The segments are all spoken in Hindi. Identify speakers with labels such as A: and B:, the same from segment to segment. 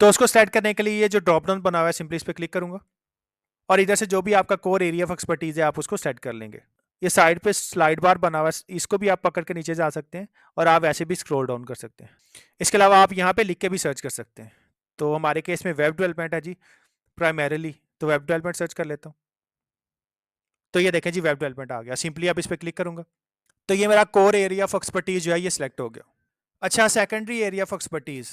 A: तो उसको सेलेक्ट करने के लिए ये जो ड्रॉप डाउन बना हुआ है सिंपली इस पर क्लिक करूंगा और इधर से जो भी आपका कोर एरिया ऑफ एक्सपर्टीज है आप उसको सेट कर लेंगे। ये साइड पे स्लाइड बार बना हुआ है, इसको भी आप पकड़ के नीचे जा सकते हैं और आप ऐसे भी स्क्रॉल डाउन कर सकते हैं। इसके अलावा आप यहाँ पे लिख के भी सर्च कर सकते हैं। तो हमारे केस में वेब डेवलपमेंट है जी प्राइमरीली, तो वेब डेवलपमेंट सर्च कर लेता हूँ। तो ये देखें जी वेब डेवलपमेंट आ गया, सिंपली आप इस पर क्लिक करूंगा तो ये मेरा कोर एरिया ऑफ एक्सपर्टीज जो है ये सिलेक्ट हो गया। अच्छा, सेकेंडरी एरिया ऑफ एक्सपर्टीज,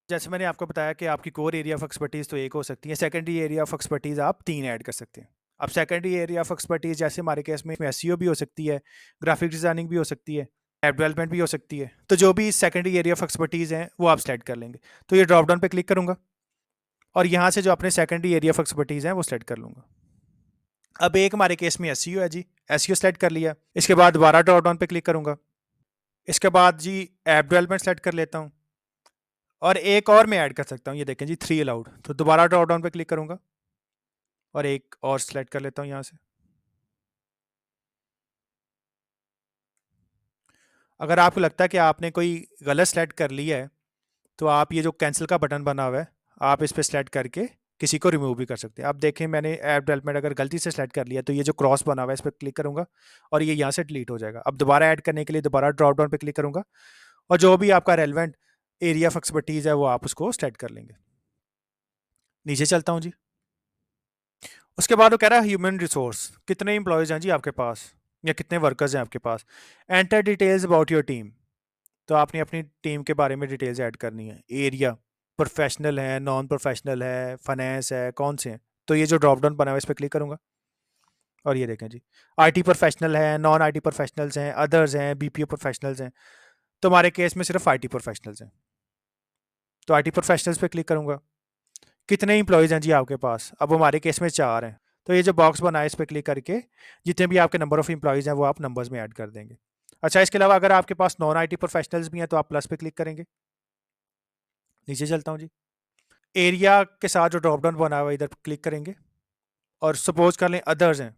A: जैसे मैंने आपको बताया कि आपकी कोर एरिया ऑफ एक्सपर्टीज तो एक हो सकती है, सेकेंडरी एरिया ऑफ एक्सपर्टीज आप 3 ऐड कर सकते हैं। अब सेकेंडरी एरिया ऑफ एक्सपर्टीज जैसे हमारे केस में एसईओ भी हो सकती है, ग्राफिक डिजाइनिंग भी हो सकती है, ऐप डेवलपमेंट भी हो सकती है। तो जो भी सेकेंडरी एरिया ऑफ एक्सपर्टीज हैं वो आप सेलेक्ट कर लेंगे। तो ये ड्रॉप डाउन पे क्लिक करूंगा और यहाँ से जो अपने सेकेंडरी एरिया ऑफ एक्सपर्टीज हैं वो सेलेक्ट कर लूंगा। अब एक हमारे केस में एसईओ है जी, एसईओ सेलेक्ट कर लिया। इसके बाद दोबारा ड्रॉप डाउन पे क्लिक करूंगा। इसके बाद जी ऐप डेवलपमेंट सेलेक्ट कर लेता हूँ और एक और मैं ऐड कर सकता हूँ, ये देखें जी 3 अलाउड। तो दोबारा ड्रॉप डाउन पे क्लिक करूंगा और एक और सेलेक्ट कर लेता हूँ यहाँ से। अगर आपको लगता है कि आपने कोई गलत सेलेक्ट कर लिया है तो आप ये जो कैंसिल का बटन बना हुआ है आप इस पर सेलेक्ट करके किसी को रिमूव भी कर सकते हैं। आप देखें मैंने ऐप डेवलपमेंट अगर गलती से सेलेक्ट कर लिया तो ये जो क्रॉस बना हुआ है इस पर क्लिक करूंगा और ये यहाँ से डिलीट हो जाएगा। अब दोबारा ऐड करने के लिए दोबारा ड्रॉप डाउन पे क्लिक करूंगा और जो भी आपका रेलिवेंट एरिया ऑफ एक्सपर्टीज है वो आप उसको सेलेक्ट कर लेंगे। नीचे चलता हूँ जी। उसके बाद वो कह रहा है ह्यूमन रिसोर्स, कितने इंप्लॉयज हैं जी आपके पास या कितने वर्कर्स हैं आपके पास। Enter details about your team, तो आपने अपनी टीम के बारे में डिटेल्स ऐड करनी है। एरिया, प्रोफेशनल है, नॉन प्रोफेशनल है, फाइनेंस है, कौन से हैं। तो ये जो ड्रॉप डाउन बना हुआ है इस पर क्लिक करूंगा और ये देखें जी आईटी प्रोफेशनल है, नॉन आईटी प्रोफेशनल्स हैं, अदर्स हैं, बीपीओ प्रोफेशनल्स हैं। तो हमारे केस में सिर्फ आईटी प्रोफेशनल्स हैं, तो आईटी प्रोफेशनल्स पे क्लिक करूंगा। कितने इंप्लॉयज़ हैं जी आपके पास, अब हमारे केस में 4 हैं। तो ये जो बॉक्स बना है इस पर क्लिक करके जितने भी आपके नंबर ऑफ इंप्लॉयज़ हैं वो आप नंबर्स में ऐड कर देंगे। अच्छा, इसके अलावा अगर आपके पास नॉन आईटी प्रोफेशनल्स भी हैं तो आप प्लस पे क्लिक करेंगे। नीचे चलता हूँ जी। एरिया के साथ जो ड्रॉप डाउन बना हुआ है इधर क्लिक करेंगे और सपोज कर लें अदर्स हैं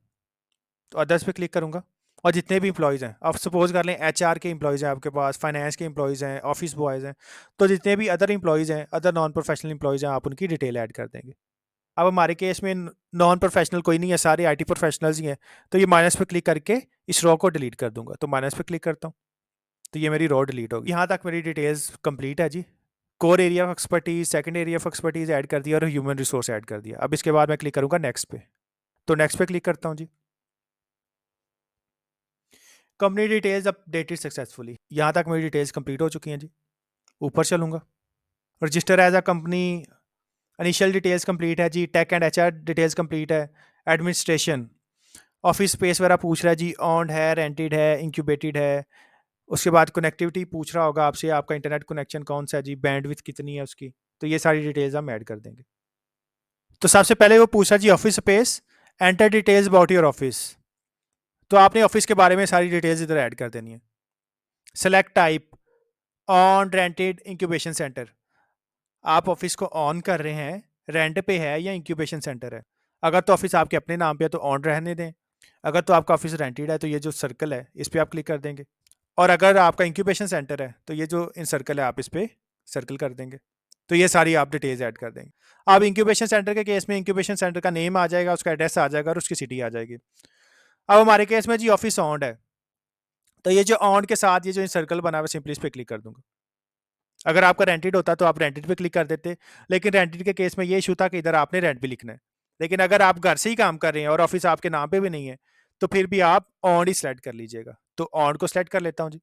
A: तो अदर्स पे क्लिक करूंगा और जितने भी इंप्लॉयज़ हैं, आप सपोज कर लें एचआर के इंप्लॉयज़ हैं आपके पास, फाइनेंस के इंप्लॉयज़ हैं, ऑफिस बॉयज़ हैं। तो जितने भी अदर इंप्लॉयज़ हैं, अदर नॉन प्रोफेशनल इंप्लॉयज़ हैं, आप उनकी डिटेल ऐड कर देंगे। अब हमारे केस में नॉन प्रोफेशनल कोई नहीं है, सारे आईटी प्रोफेशनल्स ही हैं। तो ये माइनस पे क्लिक करके इस रो को डिलीट कर दूंगा। तो माइनस पे क्लिक करता हूँ तो ये मेरी रो डिलीट होगी। यहाँ तक मेरी डिटेल्स कंप्लीट है जी। Core area of expertise, second area of expertise add कर दिया और ह्यूमन रिसोर्स ऐड कर दिया। अब इसके बाद मैं क्लिक करूंगा नेक्स्ट पे। तो नेक्स्ट पे क्लिक करता हूँ जी। कंपनी डिटेल्स अपडेटेड सक्सेसफुली, यहाँ तक मेरी डिटेल्स कंप्लीट हो चुकी हैं जी। ऊपर चलूंगा, register as a company, initial details complete है जी। Tech and HR details complete है। एडमिनिस्ट्रेशन, ऑफिस स्पेस वगैरह पूछ रहा है जी, ऑन्ड है, रेंटेड है, इंक्यूबेटेड है। उसके बाद कनेक्टिविटी पूछ रहा होगा आपसे, आपका इंटरनेट कनेक्शन कौन सा है जी, बैंडविड्थ कितनी है उसकी। तो ये सारी डिटेल्स हम ऐड कर देंगे। तो सबसे पहले वो पूछा जी office space, enter details about your office. तो आपने ऑफिस के बारे में सारी डिटेल्स इधर ऐड कर देनी है। Select type, on, rented, incubation centre. आप ऑफिस को ऑन कर रहे हैं, रेंट पे है या इंक्यूबेशन सेंटर है। अगर तो ऑफिस आपके अपने नाम पे है तो ऑन रहने दें। अगर तो आपका ऑफिस रेंटेड है तो ये जो सर्कल है इस पर आप क्लिक कर देंगे। और अगर आपका इंक्यूबेशन सेंटर है तो ये जो इन सर्कल है आप इस पर सर्कल कर देंगे। तो ये सारी आप डिटेल्स ऐड कर देंगे। अब इंक्यूबेशन सेंटर के केस में इंक्यूबेशन सेंटर का नेम आ जाएगा, उसका एड्रेस आ जाएगा और उसकी सिटी आ जाएगी। अब हमारे केस में जी ऑफिस ऑन है, तो ये जो ऑन के साथ ये जो सर्कल बना हुआ है सिंपली इस पर क्लिक कर दूंगा। अगर आपका रेंटेड होता तो आप रेंटेड पे क्लिक कर देते, लेकिन रेंटेड के केस में ये इशू था कि इधर आपने रेंट भी लिखना है। लेकिन अगर आप घर से ही काम कर रहे हैं और ऑफिस आपके नाम पे भी नहीं है तो फिर भी आप ऑन ही सेलेक्ट कर लीजिएगा। तो ऑन को सेलेक्ट कर लेता हूँ जी।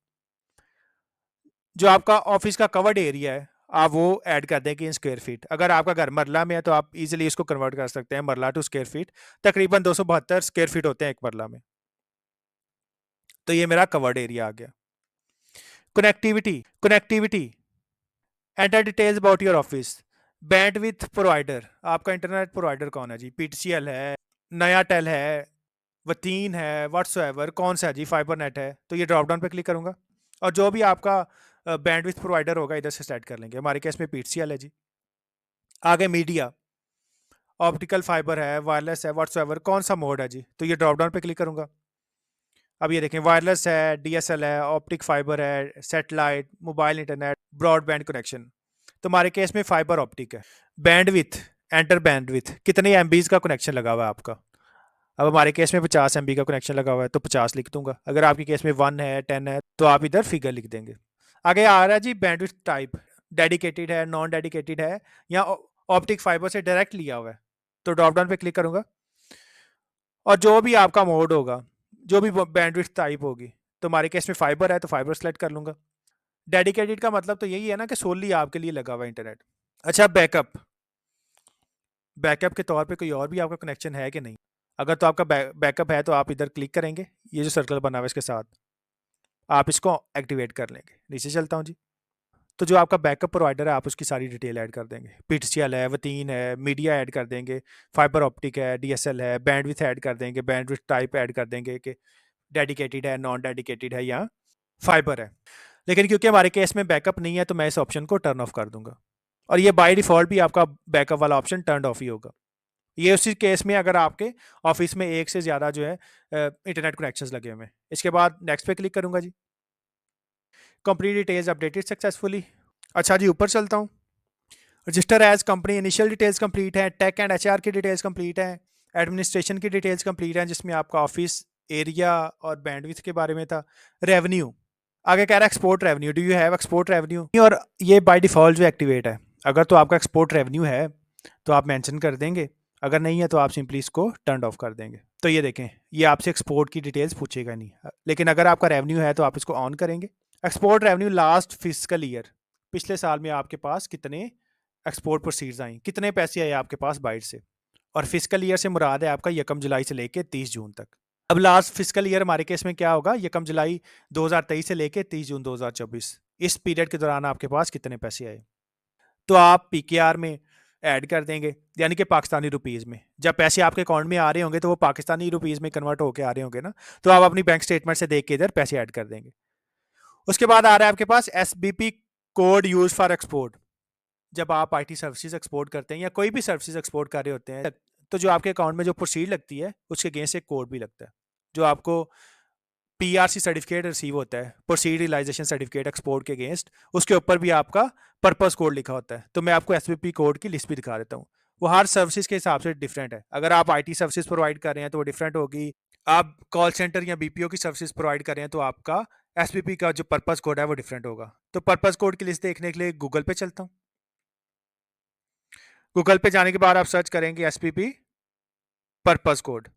A: जो आपका ऑफिस का कवर्ड एरिया है आप वो ऐड कर दें कि इन स्क्वायर फीट। अगर आपका घर मरला में है तो आप इजीली इसको कन्वर्ट कर सकते हैं मरला टू स्क्वायर फीट। तकरीबन 272 स्क्वायर फीट होते हैं एक मरला में। तो ये मेरा कवर्ड एरिया आ गया। Connectivity, connectivity, enter details about your office. Bandwidth provider, आपका इंटरनेट प्रोवाइडर कौन है जी, पीटीसीएल है, नया टेल है, वतीन है, व्हाट्सएवर कौन सा है जी, फाइबर नेट है। तो ये ड्रॉप डाउन पे क्लिक करूंगा और जो भी आपका बैंडविड्थ प्रोवाइडर होगा इधर से सेलेक्ट कर लेंगे। हमारे केस में पीटीसीएल है जी। आगे मीडिया, ऑप्टिकल फाइबर है, वायरलेस है, व्हाट्सएवर कौन सा मोड है जी। तो ये ड्रॉप डाउन पे क्लिक करूंगा। अब ये देखें वायरलेस है, डीएसएल है, ऑप्टिक फाइबर है, satellite, mobile internet, broadband connection. तो हमारे केस में फाइबर ऑप्टिक है। बैंडविथ, एंटर बैंडविथ, कितने एमबीज का कनेक्शन लगा हुआ है आपका। अब हमारे केस में 50 MB का कनेक्शन लगा हुआ है तो 50 लिख दूंगा। अगर आपके केस में 1 है, 10 है, तो आप इधर फिगर लिख देंगे। आगे आ रहा है जी बैंडविड्थ टाइप, डेडिकेटेड है, नॉन डेडिकेटेड है, या ऑप्टिक फाइबर से डायरेक्ट लिया हुआ है। तो ड्रॉप डाउन पे क्लिक करूंगा और जो भी आपका मोड होगा, जो भी बैंडविड्थ टाइप होगी, तो हमारे केस में फाइबर है तो फाइबर सेलेक्ट कर लूंगा। डेडिकेटेड का मतलब तो यही है ना कि सोनली आपके लिए लगा हुआ है इंटरनेट। अच्छा, बैकअप, बैकअप के तौर पे कोई और भी आपका कनेक्शन है कि नहीं। अगर तो आपका बैकअप है तो आप इधर क्लिक करेंगे, ये जो सर्कल बना हुआ है इसके साथ आप इसको एक्टिवेट कर लेंगे। नीचे चलता हूँ जी। तो जो आपका बैकअप प्रोवाइडर है आप उसकी सारी डिटेल ऐड कर देंगे। पिट्सयल है, वतीन है, मीडिया ऐड कर देंगे, फाइबर ऑप्टिक है, डीएसएल है, बैंडविथ ऐड कर देंगे, बैंडविथ टाइप ऐड कर देंगे कि डेडिकेटेड है, नॉन डेडिकेटेड है या फाइबर है। लेकिन क्योंकि हमारे केस में बैकअप नहीं है तो मैं इस ऑप्शन को टर्न ऑफ कर दूंगा और ये बाय डिफॉल्ट भी आपका बैकअप वाला ऑप्शन टर्न ऑफ ही होगा। ये उसी केस में अगर आपके ऑफिस में एक से ज़्यादा जो है इंटरनेट कनेक्शंस लगे हुए हैं। इसके बाद नेक्स्ट पे क्लिक करूंगा जी। Company details updated successfully. अच्छा जी, ऊपर चलता हूँ। Register as company, initial details complete है, टेक एंड एचआर की डिटेल्स कंप्लीट है, एडमिनिस्ट्रेशन की डिटेल्स कंप्लीट है जिसमें आपका ऑफिस एरिया और बैंडविथ के बारे में था। रेवेन्यू आगे कह रहा है export revenue, do you have export revenue, और ये बाय डिफॉल्ट जो एक्टिवेट है। अगर तो आपका एक्सपोर्ट रेवेन्यू है तो आप मेंशन कर देंगे, अगर नहीं है तो आप सिंपली इसको टर्न ऑफ कर देंगे। तो ये देखें, ये आपसे एक्सपोर्ट की डिटेल्स पूछेगा नहीं, लेकिन अगर आपका रेवेन्यू है तो आप इसको ऑन करेंगे। Export revenue last physical year, पिछले साल में आपके पास कितने एक्सपोर्ट प्रोसीड्स आई, कितने पैसे आए आपके पास बाहर से। और फिजिकल ईयर से मुराद है आपका 1 जुलाई से लेके 30 जून तक। अब लास्ट फिजिकल ईयर हमारे केस में क्या होगा, 1 जुलाई 2023 से लेके 30 जून 2024, इस पीरियड के दौरान आपके पास कितने पैसे आए। तो आप पीकेआर में ऐड कर देंगे, यानी कि पाकिस्तानी रुपीज़ में। जब पैसे आपके अकाउंट में आ रहे होंगे तो वो पाकिस्तानी रुपीज़ में कन्वर्ट होकर आ रहे होंगे ना, तो आप अपनी बैंक स्टेटमेंट से देख के इधर पैसे ऐड कर देंगे। उसके बाद आ रहा है आपके पास SBP code use for export. जब आप आईटी सर्विसेज एक्सपोर्ट करते हैं या कोई भी सर्विसेज एक्सपोर्ट कर रहे होते हैं तो जो आपके अकाउंट में जो प्रोसीड लगती है उसके अगेंस्ट एक कोड भी लगता है, जो आपको पीआरसी सर्टिफिकेट रिसीव होता है, प्रोसीड रियलाइजेशन सर्टिफिकेट एक्सपोर्ट के अगेंस्ट, उसके ऊपर भी आपका पर्पस कोड लिखा होता है। तो मैं आपको एसबीपी कोड की लिस्ट भी दिखा देता हूँ। वो हर सर्विसेज के हिसाब से डिफरेंट है। अगर आप आईटी सर्विसेज प्रोवाइड कर रहे हैं तो वो डिफरेंट होगी, आप कॉल सेंटर या बीपीओ की सर्विसेज प्रोवाइड कर रहे हैं तो आपका एसपीपी का जो पर्पस कोड है वो डिफरेंट होगा। तो पर्पस कोड की लिस्ट देखने के लिए गूगल पे चलता हूँ। गूगल पे जाने के बाद आप सर्च करेंगे एसपीपी पर्पस कोड।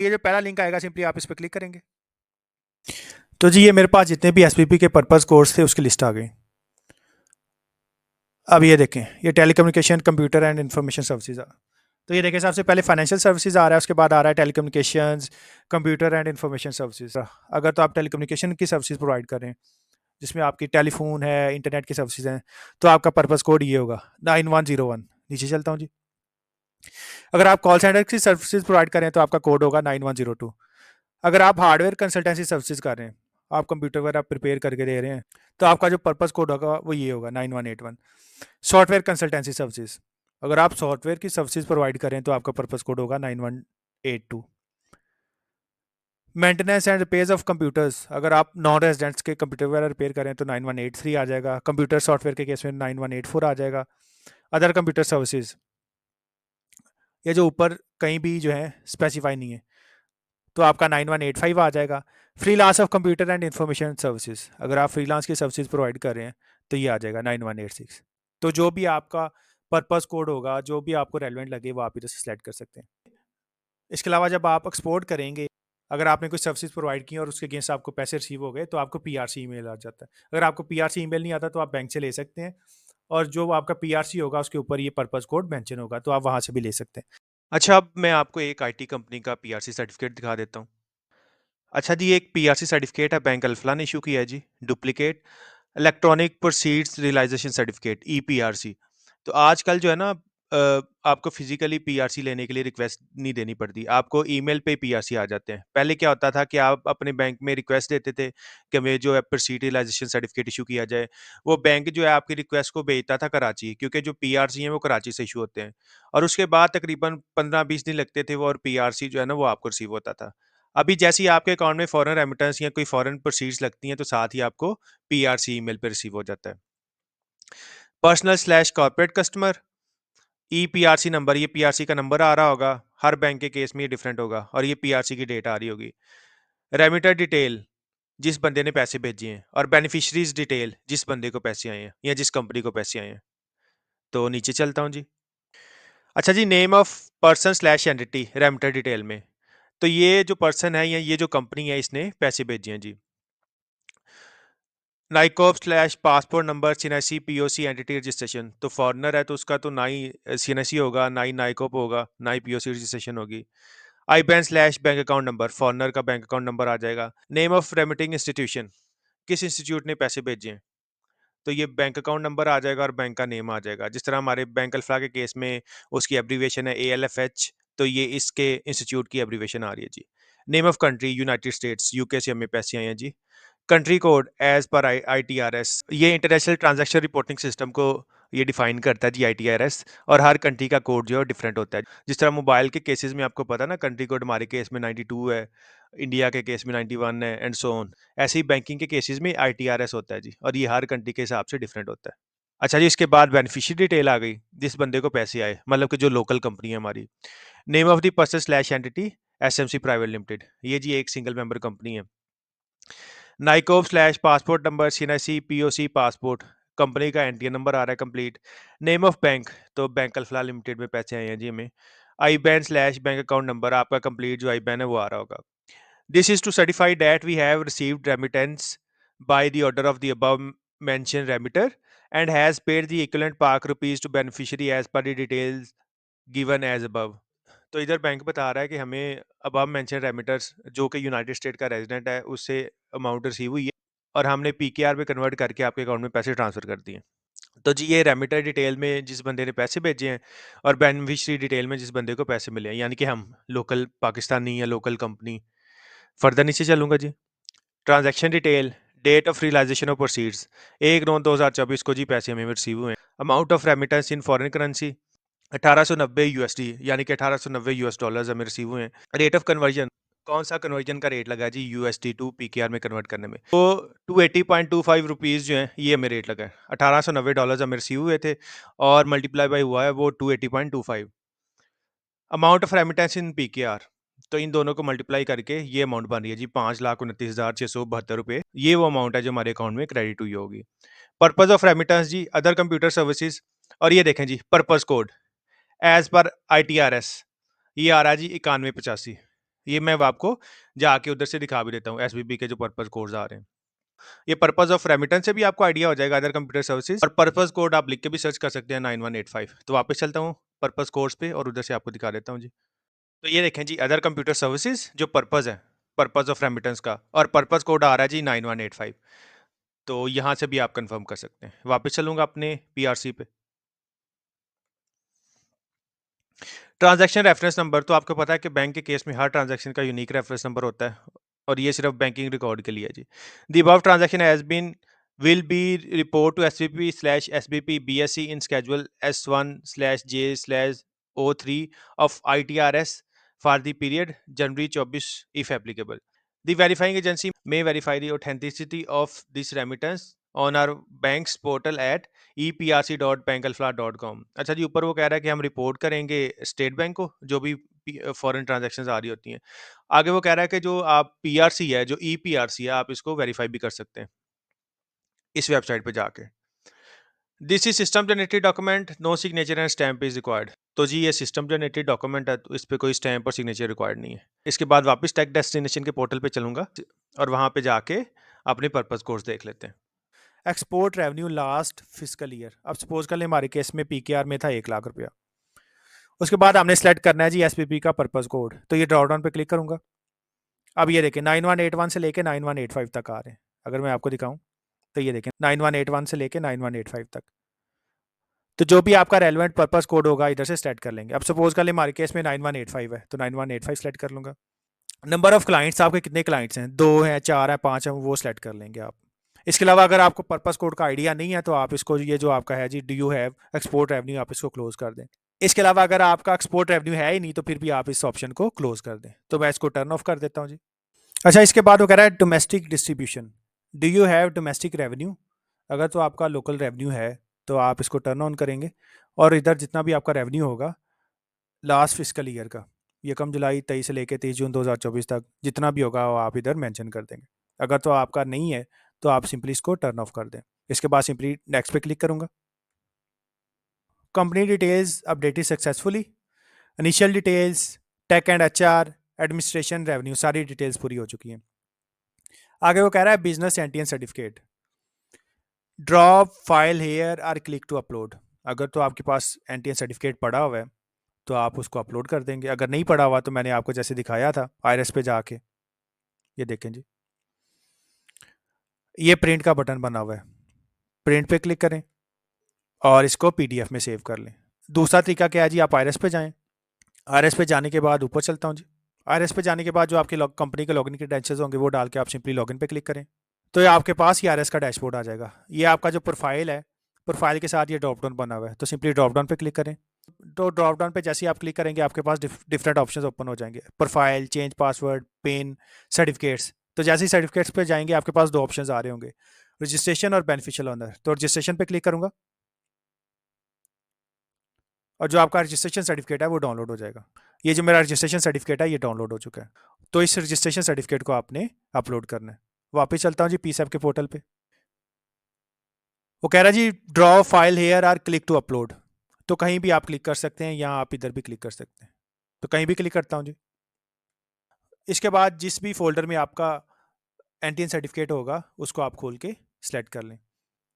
A: ये जो पहला लिंक आएगा सिंपली आप इस पर क्लिक करेंगे। तो जी ये मेरे पास जितने भी एसपीपी के पर्पस कोड्स थे उसकी लिस्ट आ गई। अब ये देखें, ये telecommunication, computer and information services. तो ये देखें, सबसे पहले फाइनेंशियल सर्विसेज आ रहा है, उसके बाद आ रहा है telecommunications, computer and information services. अगर तो आप टेलीकम्युनिकेशन की सर्विसेज प्रोवाइड कर रहे हैं जिसमें आपकी टेलीफोन है, इंटरनेट की सर्विसेज हैं, तो आपका पर्पस कोड ये होगा 9101। नीचे चलता हूँ जी। अगर आप कॉल सेंटर की सर्विसेज प्रोवाइड करें तो आपका कोड होगा 9102। अगर आप हार्डवेयर कंसल्टेंसी सर्विसेज कर रहे हैं, आप कंप्यूटर वगैरह प्रिपेयर करके दे रहे हैं, तो आपका जो पर्पस कोड होगा वो ये होगा 9181। सॉफ्टवेयर कंसल्टेंसी सर्विसेज, अगर आप सॉफ्टवेयर की सर्विसेज प्रोवाइड करें तो आपका पर्पस कोड होगा 9182। Maintenance and repairs of computers, अगर आप नॉन रेजिडेंट्स के कंप्यूटर वगैरह रिपेयर करें तो 9183 आ जाएगा। कंप्यूटर सॉफ्टवेयर के केस में 9184 आ जाएगा। अदर कंप्यूटर सर्विसेज, ये जो ऊपर कहीं भी जो है स्पेसिफाई नहीं है, तो आपका 9185 आ जाएगा। Freelance of computer and information services, अगर आप फ्रीलांस की सर्विसेज प्रोवाइड कर रहे हैं तो ये आ जाएगा 9186। तो जो भी आपका पर्पस कोड होगा, जो भी आपको रेलिवेंट लगे वो आप इधर से सिलेक्ट कर सकते हैं। इसके अलावा जब आप एक्सपोर्ट करेंगे, अगर आपने कोई सर्विसेज प्रोवाइड की और उसके अगेंस्ट आपको पैसे रिसीव हो गए तो आपको पीआरसी ईमेल आ जाता है। अगर आपको पीआरसी ईमेल नहीं आता तो आप बैंक से ले सकते हैं, और जो आपका पीआरसी होगा उसके ऊपर ये पर्पस कोड मेंशन होगा तो आप वहां से भी ले सकते हैं। अच्छा, अब मैं आपको एक आईटी कंपनी का पीआरसी सर्टिफिकेट दिखा देता हूँ। अच्छा जी, एक पीआरसी सर्टिफिकेट है, बैंक अल्फला ने इशू किया है जी, duplicate electronic proceeds realisation certificate, EPRC. तो आजकल जो है ना, आपको फिजिकली पीआरसी लेने के लिए रिक्वेस्ट नहीं देनी पड़ती, आपको ईमेल पे पीआरसी आ जाते हैं। पहले क्या होता था कि आप अपने बैंक में रिक्वेस्ट देते थे कि हमें जो है प्रोसीड रियलाइजेशन सर्टिफिकेट इशू किया जाए। वो बैंक जो है आपकी रिक्वेस्ट को भेजता था कराची, क्योंकि जो पीआरसी हैं वो कराची से इशू होते हैं। और उसके बाद तकरीबन 15-20 दिन लगते थे वो, और पीआरसी जो है ना वो आपको रिसीव होता था। अभी जैसे ही आपके अकाउंट में फॉरेन रेमिटेंस या कोई फॉरेन प्रोसीड्स लगती हैं तो साथ ही आपको पीआरसी ईमेल पे रिसीव हो जाता है। Personal slash corporate customer, EPRC number, ये PRC का नंबर आ रहा होगा, हर बैंक के केस में ये डिफरेंट होगा और ये PRC की डेट आ रही होगी। रेमिटर डिटेल, जिस बंदे ने पैसे भेजे हैं, और बेनिफिशरीज डिटेल, जिस बंदे को पैसे आए हैं या जिस कंपनी को पैसे आए हैं। तो नीचे चलता हूँ जी। अच्छा जी, name of person slash entity remitter detail में, तो ये जो पर्सन है या ये जो कंपनी है इसने पैसे भेजे हैं जी। NICOP slash passport number CNIC POC entity registration, तो फॉरनर है तो उसका तो ना ही सीएनआईसी होगा, ना ही नाइकोप होगा, ना ही पीओसी रजिस्ट्रेशन होगी। IBAN slash bank account number, foreigner का बैंक अकाउंट नंबर आ जाएगा। नेम ऑफ रेमिटिंग इंस्टीट्यूशन, किस इंस्टीट्यूट ने पैसे भेजे हैं, तो ये बैंक अकाउंट नंबर आ जाएगा और बैंक का नेम आ जाएगा। जिस तरह हमारे बैंक अल्फा के केस में उसकी एब्रीवेशन है ALFH, तो ये इसके इंस्टीट्यूट की एब्रीवेशन आ रही है जी। Name of country United States, UK से हमें पैसे आए हैं जी। Country code as per ITRS, ये इंटरनेशनल ट्रांजैक्शन रिपोर्टिंग सिस्टम को ये डिफाइन करता है जी ITRS, और हर कंट्री का कोड जो है डिफरेंट होता है। जिस तरह मोबाइल के केसेस में आपको पता ना, कंट्री कोड हमारे केस में 92 है, इंडिया के केस में 91 है एंड सो ऑन। ऐसे ही बैंकिंग के केसेस में ITRS होता है जी, और ये हर कंट्री के हिसाब से डिफरेंट होता है। अच्छा जी, इसके बाद बेनिफिशियरी डिटेल आ गई, जिस बंदे को पैसे आए, मतलब कि जो लोकल कंपनी है हमारी। Name of the person slash entity SMC private limited, ये जी एक सिंगल मेंबर कंपनी है। NICOP slash passport number CNIC POC passport, company का NTA नंबर आ रहा है कंप्लीट। नेम ऑफ बैंक, तो बैंक अल्फला लिमिटेड में पैसे आए हैं जी हमें। IBAN slash bank account number, आपका कंप्लीट जो आईबैन है वो आ रहा होगा। This is to certify that we have received remittance by the order of the above mentioned remitter and has paid the equivalent park rupees to beneficiary as per the details given as above। तो इधर बैंक बता रहा है कि हमें अबव मेंशन रेमिटर्स, जो कि यूनाइटेड स्टेट का रेजिडेंट है, उससे अमाउंट रिसीव हुई है और हमने PKR में कन्वर्ट करके आपके अकाउंट में पैसे ट्रांसफर कर दिए। तो जी ये रेमिटर डिटेल में जिस बंदे ने पैसे भेजे हैं, और बेनिफिशियरी डिटेल में जिस बंदे को पैसे मिले हैं, यानी कि हम लोकल पाकिस्तानी या लोकल कंपनी। फर्दर नीचे चलूंगा जी। Transaction detail, date of realisation of proceeds, 1/9/2024 को जी पैसे हमें रिसीव हुए हैं। Amount of remittance in foreign currency 1890 USD, यानी कि 1890 US डॉलर्स हमें रिसीव हुए हैं। रेट ऑफ कन्वर्जन, कौन सा कन्वर्जन का रेट लगा है जी USD टू PKR में कन्वर्ट करने में, तो 280.25 रुपीज़ जो है ये हमें रेट लगा है। $1890 हमें रिसीव हुए थे और मल्टीप्लाई बाई हुआ है वो 280.25। Amount of remittance in PKR, तो इन दोनों को मल्टीप्लाई करके ये अमाउंट बन रही है जी 5,29,672 रुपये। ये वो अमाउंट है जो हमारे अकाउंट में क्रेडिट हुई होगी। पर्पज ऑफ रेमिटेंस जी अदर कंप्यूटर सर्विसेज, और ये देखें जी purpose code as per ITRS, ये आ रहा है जी 9185। ये मैं आपको जाके उधर से दिखा भी देता हूँ, SBB के जो पर्पज कोड्स आ रहे हैं। ये पर्पज ऑफ रेमिटेंस से भी आपको आइडिया हो जाएगा अदर कंप्यूटर सर्विसेज, और पर्पज कोड आप लिख के भी सर्च कर सकते हैं 9185। तो वापस चलता हूँ पर्पज कोर्स पे और उधर से आपको दिखा देता हूँ जी। तो ये देखें जी अदर कंप्यूटर सर्विसेज जो पर्पज है, पर्पज ऑफ रेमिटेंस का, और पर्पज कोड आ रहा है जी 9185। तो यहाँ से भी आप कंफर्म कर सकते हैं। वापस चलूंगा अपने PRC पे। ट्रांजैक्शन रेफरेंस नंबर, तो आपको पता है कि बैंक के केस में हर ट्रांजैक्शन का यूनिक रेफरेंस नंबर होता है, और ये सिर्फ बैंकिंग रिकॉर्ड के लिए है जी। The above transaction has been will be report to SVP/SBP BSc in schedule S1/J/03 of ITRS for the period January 24 if applicable. The verifying agency may verify the authenticity of this remittance on our bank's portal at eprc.bankalfla.com। अच्छा जी, ऊपर वो कह रहा है कि हम रिपोर्ट करेंगे स्टेट बैंक को जो भी फॉरेन ट्रांजैक्शंस आ रही होती हैं। आगे वो कह रहा है कि जो आप PRC है, जो EPRC है, आप इसको वेरीफाई भी कर सकते हैं इस वेबसाइट पे जाके। This is system generated document, no signature and stamp is required. तो जी ये सिस्टम जनरेटेड डॉक्यूमेंट है, तो इस पे कोई स्टैम्प और सिग्नेचर रिक्वायर्ड नहीं है। इसके बाद वापस टेक डेस्टिनेशन के पोर्टल पे चलूंगा और वहां पे जाके अपने पर्पस कोर्स देख लेते हैं। Export revenue last physical year, अब सपोज कर ले हमारे केस में PKR में था 1,00,000 रुपया। उसके बाद हमने सेलेक्ट करना है जी SPP का पर्पस कोड, तो ये ड्रॉप डाउन पे क्लिक करूंगा। अब ये देखें 9181 से लेके 9185 तक आ रहे हैं। अगर मैं आपको दिखाऊं तो ये देखें 9181 से लेके 9185 तक। तो जो भी आपका रेलेवेंट पर्पस कोड होगा इधर से सेलेक्ट कर लेंगे। अब सपोज कर ले हमारे केस में 9185 है, तो 9185 सेलेक्ट कर लूंगा। नंबर ऑफ क्लाइंट्स, आपके कितने क्लाइंट्स हैं, 2 हैं, 4 हैं, 5 हैं, वो सेलेक्ट कर लेंगे आप। इसके अलावा अगर आपको पर्पस कोड का आइडिया नहीं है तो आप इसको, ये जो आपका है जी do you have export revenue, आप इसको क्लोज कर दें। इसके अलावा अगर आपका एक्सपोर्ट रेवेन्यू है ही नहीं तो फिर भी आप इस ऑप्शन को क्लोज कर दें। तो मैं इसको टर्न ऑफ कर देता हूँ जी। अच्छा, इसके बाद वो कह रहा है domestic distribution, do you have domestic revenue. अगर तो आपका लोकल रेवेन्यू है तो आप इसको टर्न ऑन करेंगे और इधर जितना भी आपका रेवेन्यू होगा लास्ट फिस्कल ईयर का, 1 जुलाई 23 से लेकर 30 जून 2024 तक जितना भी होगा वो आप इधर मेंशन कर देंगे। अगर तो आपका नहीं है तो आप सिंपली इसको टर्न ऑफ कर दें। इसके बाद सिंपली नेक्स्ट पे क्लिक करूंगा। Company details updated successfully, initial details, tech and HR, administration, revenue, सारी डिटेल्स पूरी हो चुकी हैं। आगे वो कह रहा है business NTN certificate, drop file here और क्लिक टू अपलोड। अगर तो आपके पास एंटीएन सर्टिफिकेट पड़ा हुआ है तो आप उसको अपलोड कर देंगे। अगर नहीं पड़ा हुआ तो मैंने आपको जैसे दिखाया था आईआरएस पे जाके, ये देखें जी, ये प्रिंट का बटन बना हुआ है, प्रिंट पे क्लिक करें और इसको पीडीएफ में सेव कर लें। दूसरा तरीका क्या है जी, आप आईआरएस पे जाएं। आईआरएस पे जाने के बाद ऊपर चलता हूँ जी। आईआरएस पे जाने के बाद जो आपके कंपनी के लॉगिन क्रेडेंशियल्स होंगे वो डाल के आप सिंपली लॉगिन पे क्लिक करें तो ये आपके पास ही आईआरएस का डैशबोर्ड आ जाएगा। ये आपका जो प्रोफाइल है, प्रोफाइल के साथ ये ड्रॉप डाउन बना हुआ है, तो सिंपली ड्रॉप डाउन पे क्लिक करें। तो ड्रॉप डाउन पे जैसे ही आप क्लिक करेंगे आपके पास डिफरेंट ऑप्शंस ओपन हो जाएंगे, profile, change password, pin, certificates. तो जैसे ही सर्टिफिकेट्स पे जाएंगे आपके पास 2 ऑप्शंस आ रहे होंगे, रजिस्ट्रेशन और बेनिफिशियल ओनर। तो रजिस्ट्रेशन पे क्लिक करूंगा और जो आपका रजिस्ट्रेशन सर्टिफिकेट है वो डाउनलोड हो जाएगा। ये जो मेरा रजिस्ट्रेशन सर्टिफिकेट है ये डाउनलोड हो चुका है। तो इस रजिस्ट्रेशन सर्टिफिकेट को आपने अपलोड करना है। वापस चलता हूँ जी पीसैप के पोर्टल पे। वो कह रहा है जी drop file here or click to upload. तो कहीं भी आप क्लिक कर सकते हैं या आप इधर भी क्लिक कर सकते हैं। तो कहीं भी क्लिक करता हूँ जी। इसके बाद जिस भी फोल्डर में आपका एनटीएन सर्टिफिकेट होगा उसको आप खोल के सिलेक्ट कर लें।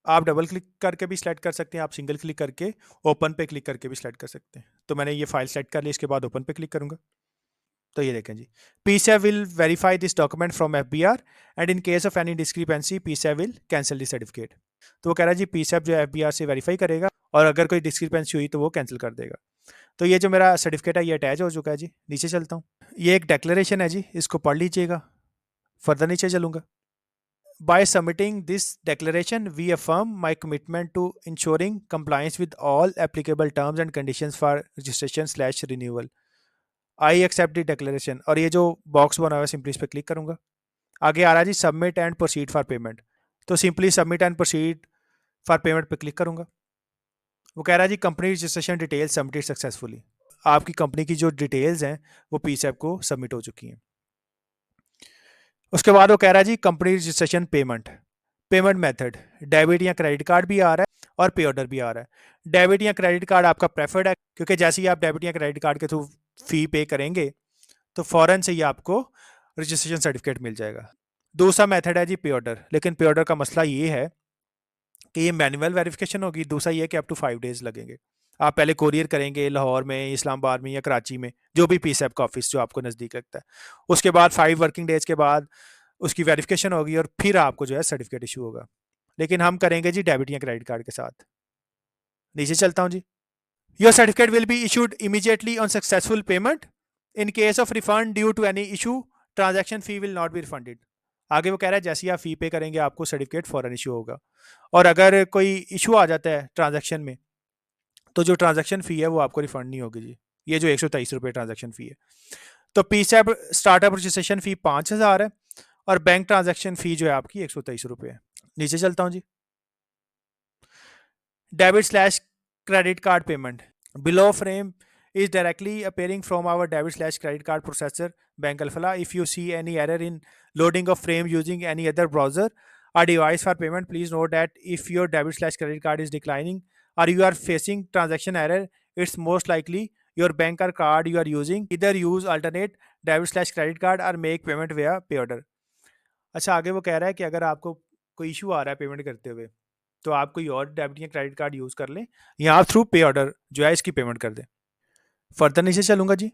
A: आप डबल क्लिक करके भी सिलेक्ट कर सकते हैं, आप सिंगल क्लिक करके ओपन पे क्लिक करके भी सिलेक्ट कर सकते हैं। तो मैंने ये फाइल सेलेक्ट कर ली, इसके बाद ओपन पे क्लिक करूंगा। तो ये देखें जी, PSAP will verify this document from FBR and in case of any discrepancy PSAP will cancel the certificate. तो वो कह रहा है जी PSAP जो FBR से वेरीफाई करेगा और अगर कोई डिस्क्रिपेंसी हुई तो वो कैंसिल कर देगा। तो ये जो मेरा सर्टिफिकेट है ये अटैच हो चुका है जी। नीचे चलता हूँ, ये एक डिक्लेरेशन है जी, इसको पढ़ लीजिएगा। फर्दर नीचे चलूंगा। By submitting this declaration, we affirm my commitment to ensuring compliance with all applicable terms and conditions for registration/renewal. I accept the declaration। और ये जो बॉक्स बना हुआ है सिंपली इस पर क्लिक करूंगा। आगे आ रहा है जी submit and proceed for payment. तो simply submit and proceed for payment पे क्लिक करूंगा। वो कह रहा है जी company registration details submitted successfully. आपकी कंपनी की जो डिटेल्स हैं वो पीसैप को सबमिट हो चुकी हैं। उसके बाद वो कह रहा है जी company registration payment method, debit या क्रेडिट कार्ड भी आ रहा है और पे ऑर्डर भी आ रहा है। डेबिट या क्रेडिट कार्ड आपका प्रेफर्ड है क्योंकि जैसे ही आप डेबिट या क्रेडिट कार्ड के थ्रू फी पे करेंगे तो फौरन से ही आपको रजिस्ट्रेशन सर्टिफिकेट मिल जाएगा। दूसरा मेथड है जी पे ऑर्डर, लेकिन पे ऑर्डर का मसला ये है कि ये मैनुअल वेरिफिकेशन होगी। दूसरा ये कि अप टू 5 डेज लगेंगे। आप पहले कोरियर करेंगे लाहौर में, इस्लामाबाद में या कराची में, जो भी पीसैप का ऑफिस जो आपको नज़दीक लगता है। उसके बाद 5 वर्किंग डेज के बाद उसकी वेरिफिकेशन होगी और फिर आपको जो है सर्टिफिकेट इशू होगा। लेकिन हम करेंगे जी डेबिट या क्रेडिट कार्ड के साथ। नीचे चलता हूँ जी। Your certificate will be issued immediately on successful payment. In case of refund due to any issue transaction fee will not be refunded. आगे वो कह रहा है जैसे ही आप फी पे करेंगे आपको सर्टिफिकेट फौरन इशू होगा। और अगर कोई इशू आ जाता है ट्रांजैक्शन में तो जो ट्रांजैक्शन फ़ी है वो आपको रिफंड नहीं होगी जी। ये जो 123 रुपये ट्रांजैक्शन फ़ी है। तो पीसैप स्टार्टअप रजिस्ट्रेशन फ़ी 5000 है और बैंक ट्रांजैक्शन फ़ी जो है आपकी 123 रुपये है। नीचे चलता हूँ जी। Debit slash credit card payment below frame is directly appearing from our debit slash credit card processor Bank Alphala. If you see any error in loading of frame using any other browser or device for payment, please note that if your debit slash credit card is declining or you are facing transaction error, it's most likely your bank or card you are using. Either use alternate debit slash credit card or make payment via pay order. अच्छा, आगे वो कह रहा है कि अगर आपको कोई इशू आ रहा है पेमेंट करते हुए तो आप कोई और डेबिट या क्रेडिट कार्ड यूज़ कर लें या आप थ्रू पे ऑर्डर जो है इसकी पेमेंट कर दें। फर्दर नीचे चलूंगा जी।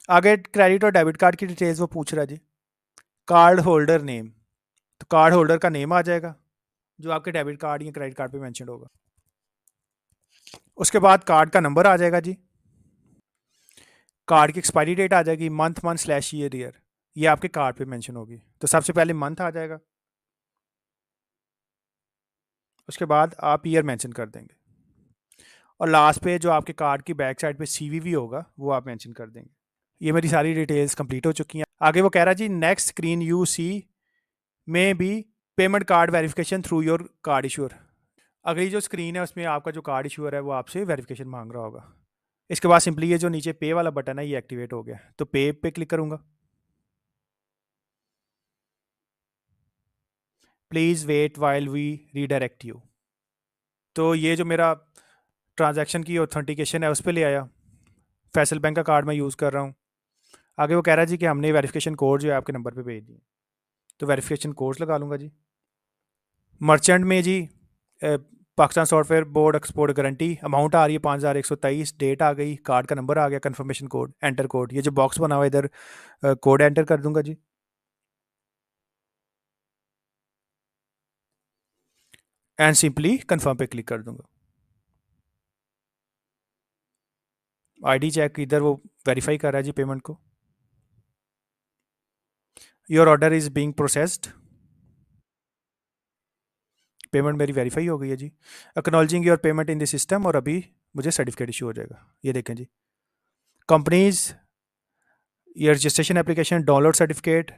A: आगे क्रेडिट और डेबिट कार्ड की डिटेल्स वो पूछ रहा है जी। कार्ड होल्डर नेम, तो कार्ड होल्डर का नेम आ जाएगा जो आपके डेबिट कार्ड या क्रेडिट कार्ड पे मेंशन होगा। उसके बाद कार्ड का नंबर आ जाएगा जी। कार्ड की एक्सपायरी डेट आ जाएगी, मंथ स्लैश ईयर, ये आपके कार्ड पे मेंशन होगी। तो सबसे पहले मंथ आ जाएगा, उसके बाद आप ईयर मेंशन कर देंगे और लास्ट पे जो आपके कार्ड की बैक साइड पे CVV होगा वो आप मेंशन कर देंगे। ये मेरी सारी डिटेल्स कंप्लीट हो चुकी हैं। आगे वो कह रहा है जी नेक्स्ट स्क्रीन यू सी में B payment card verification through your card issuer. अगली जो स्क्रीन है उसमें आपका जो कार्ड इशूअर है वो आपसे वेरिफिकेशन मांग रहा होगा। इसके बाद सिंपली ये जो नीचे पे वाला बटन है ये एक्टिवेट हो गया, तो पे क्लिक करूँगा। Please wait while we redirect you. तो ये जो मेरा ट्रांजैक्शन की ऑथेंटिकेशन है उस पे ले आया। फैसल बैंक का कार्ड मैं यूज़ कर रहा हूँ। आगे वो कह रहा है जी कि हमने वेरिफिकेशन कोड जो है आपके नंबर पे भेज दिए, तो वेरिफिकेशन कोड्स लगा लूँगा जी। मर्चेंट में जी Pakistan software board export guarantee amount आ रही है 5123, डेट आ गई, कार्ड का नंबर आ गया, कंफर्मेशन कोड, एंटर कोड, ये जो बॉक्स बना हुआ है इधर कोड एंटर कर दूंगा जी। एंड सिंपली कंफर्म पे क्लिक कर दूंगा। आईडी चेक इधर वो वेरीफाई कर रहा है जी पेमेंट को। Your order is being processed. Payment मेरी वेरीफाई हो गई है जी। Acknowledging your payment in the system, और अभी मुझे सर्टिफिकेट इशू हो जाएगा। ये देखें जी, कंपनीज ये registration application download certificate,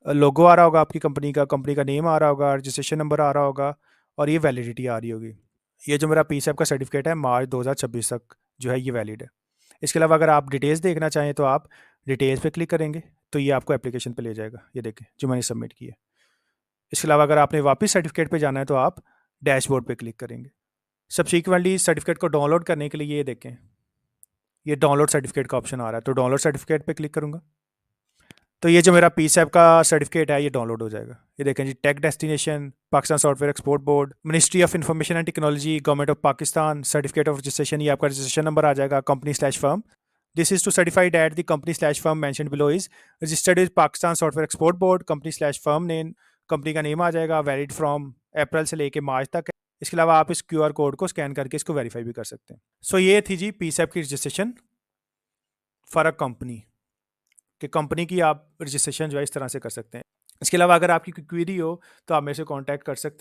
A: logo आ रहा होगा आपकी कंपनी का नेम आ रहा होगा, रजिस्ट्रेशन नंबर आ रहा होगा, और ये वैलिडिटी आ रही होगी। ये जो मेरा पीसीएफ का सर्टिफिकेट है मार्च 2026 तक जो है ये वैलिड है। इसके अलावा अगर आप डिटेल्स देखना चाहें तो आप डिटेल्स पे क्लिक करेंगे तो ये आपको एप्लीकेशन पे ले जाएगा, ये देखें जो मैंने सबमिट की है। इसके अलावा अगर आपने वापस सर्टिफिकेट पे जाना है तो आप डैशबोर्ड पे क्लिक करेंगे। सब्सिक्वेंटली सर्टिफिकेट को डाउनलोड करने के लिए ये देखें, ये डाउनलोड सर्टिफिकेट का ऑप्शन आ रहा है, तो डाउनलोड सर्टिफिकेट पे क्लिक करूँगा तो ये जो मेरा पीसीएफ का सर्टिफिकेट है ये डाउनलोड हो जाएगा। ये देखें जी, tech destination Pakistan software export board, ministry of information and technology, government of Pakistan, certificate of registration, ये आपका रजिस्ट्रेशन नंबर आ जाएगा, company slash firm. This is to certify that the company slash firm mentioned below is registered with Pakistan software export board. Company slash firm name, company का नेम आ जाएगा, वैलिड फ्रॉम अप्रैल से लेके मार्च तक है। इसके अलावा आप इस क्यूआर कोड को स्कैन करके इसको वेरीफाई भी कर सकते हैं। सो ये थी जी पीसीएफ की रजिस्ट्रेशन फॉर अ कंपनी, कि कंपनी की आप रजिस्ट्रेशन जो है इस तरह से कर सकते हैं। इसके अलावा अगर आपकी कोई क्वेरी हो तो आप मेरे से कांटेक्ट कर सकते हैं।